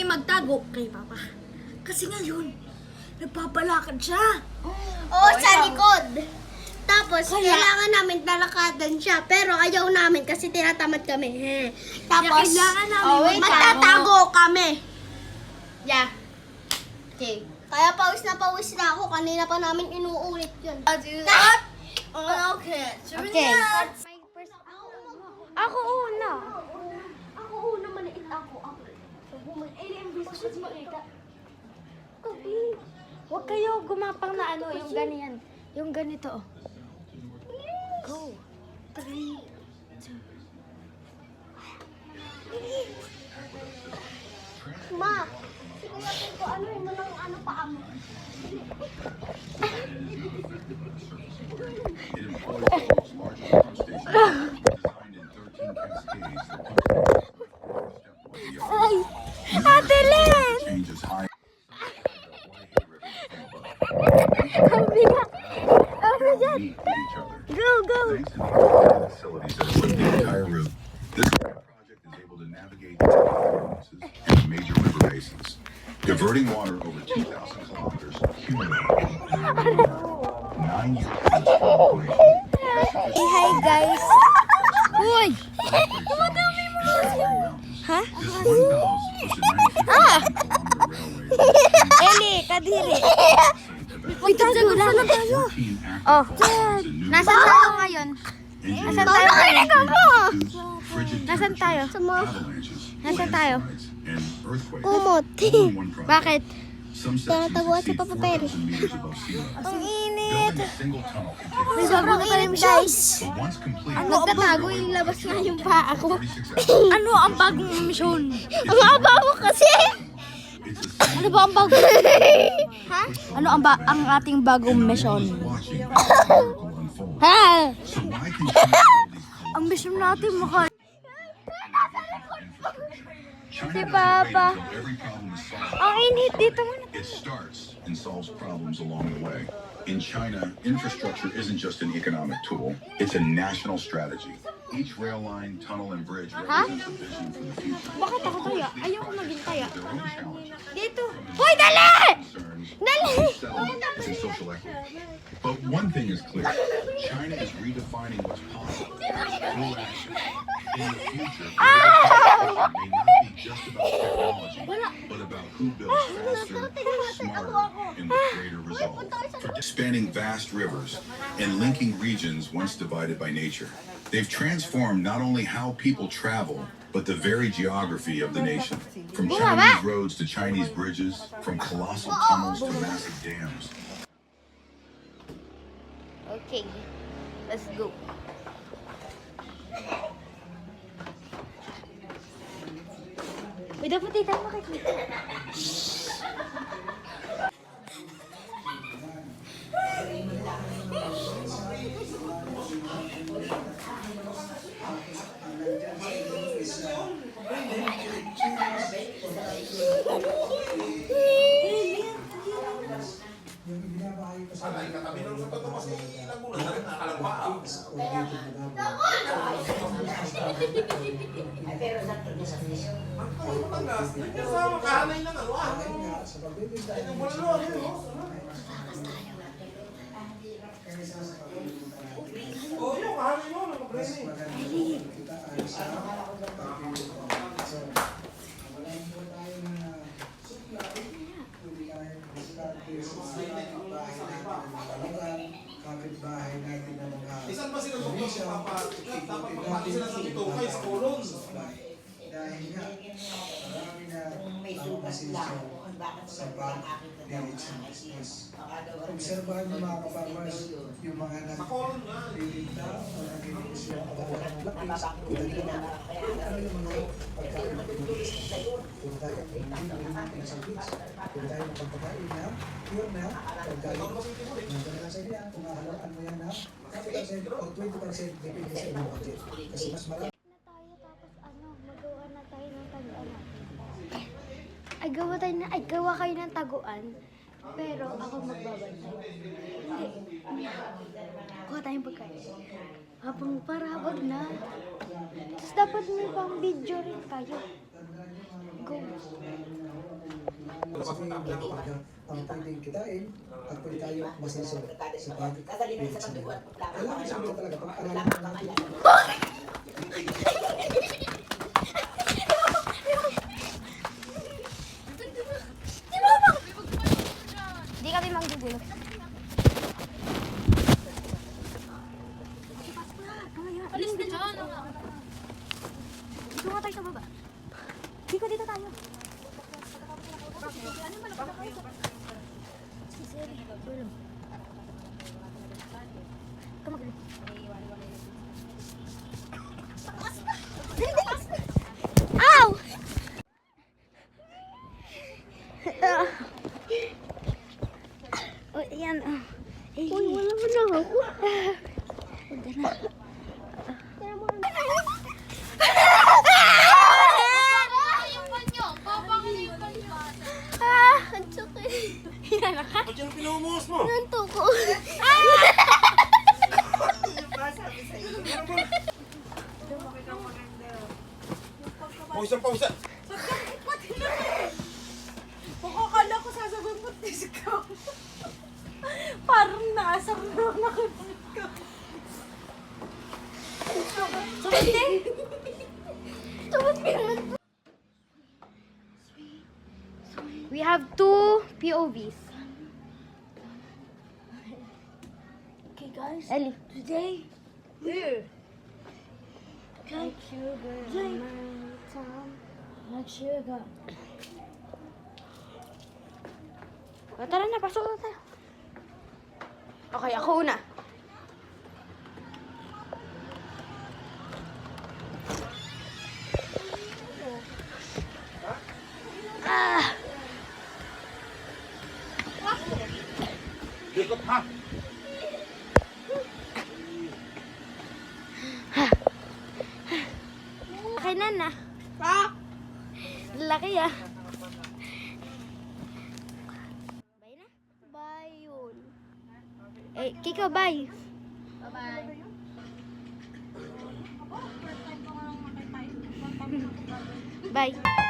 magtago kay Papa. Kasi ngayon, nagpapalakad siya. Oo, sa likod. Tapos, kailangan namin talakadan siya. Pero ayaw namin kasi tinatamad kami. Tapos, kailangan namin magtatago kami. Yeah. Okay. Kaya pawis na ako. Kanina pa namin inuulit yun. Okay. Okay. Ako una. Ako una, maliit ako. Huwag kayo gumapang na ano, yung ganyan. Yung ganito, oh. Go. 3, 2. Ma, sige ko ano yung ano pa mo. Ay! Ate Len! Ang bigat! Ang bigat! Go, go! This project is able to navigate in major river basins, diverting water over 2,000 kilometers cumulatively. 9 years of this operation. Hey, hi guys! Uy! Ha? Eli, kadiri! Itago lang na tayo! Oh, nasan tayo ngayon? Nasaan tayo ngayon? Nasaan tayo? Nasaan tayo? Kumot. Bakit? Tinataguan sa Papa Perry. Ang init! Sobrang init, guys. Nagtatago, ilabas nga yung paa ko. Ano ang bagong misyon? Ang haba mo kasi. Ano ba ang bagong Ha? Ano ang ating bagong misyon? Ha? Ang misyon natin maka Si Papa. Ang init dito. It starts and solves problems along the way. In China, infrastructure isn't just an economic tool, it's a national strategy. Each rail line, tunnel, and bridge represents a vision for the future. Bakit ako taya? Ayoko maging taya. Their own challenges, Dito. Hoy, dali! concerns, Dali! settlement, and social equity. But one thing is clear, China is redefining what's possible through action. In the future, global may not be just about technology, but about who builds faster, smarter, and with greater resolve. Spanning vast rivers and linking regions once divided by nature, they've transformed not only how people travel, but the very geography of the nation. From Chinese roads to Chinese bridges, from colossal tunnels to massive dams. Okay. Let's go. Uy, dapat dito makikita. Kapitbahay natin na mga Isan ba sila dapat pamati sila sa bitungay sa kulon? dahil nga marami na ang pasensya sa pag-diligence. Obserbahan niyo mga kaparmers, yung mga naglilinta o nagiging ano yung mga pagkain na pinag-isa. Kung tayo pinag-isa sa beach, kung tayo pagpakain na, pure na, pagkain. Nandun na sa inyo, kung mahalaan mo yan na, 30% o 20% depende sa inyong budget. Kasi mas marami. Gawa kayo ng taguan, pero ako magbabantay. Hindi. Kuha tayong pagkain. Habang wag na. Tapos dapat may pang video rin kayo. Go. sabihin ng pagka ang pwedeng kitain at pwede tayo masenso sa pag-pilit sa mga. Kailangan sabihin talaga pag-aralan ng natin. Di kami manggugulo. Alis na dyan. Dito nga tayo sa baba. Dito tayo. Come on. Ow! Oh, yan. Uy, wala mo na ako. Huwag na. Ang sakit. Ba't yung pinumos mo? Nanto ko. Pausa. Akala ko sasabihin mo, tis ka. Parang naasar na nakipit ka. We have 2 POVs. Okay guys, Ellie. today, we're Like sugar Jay. on my tongue. like sugar. O, tara na, pasok na tayo. Okay, ako una. Ikot ha. Laki na. Laki ah. Bye na. Bye yun. Eh, Kiko, bye. Bye-bye. Bye.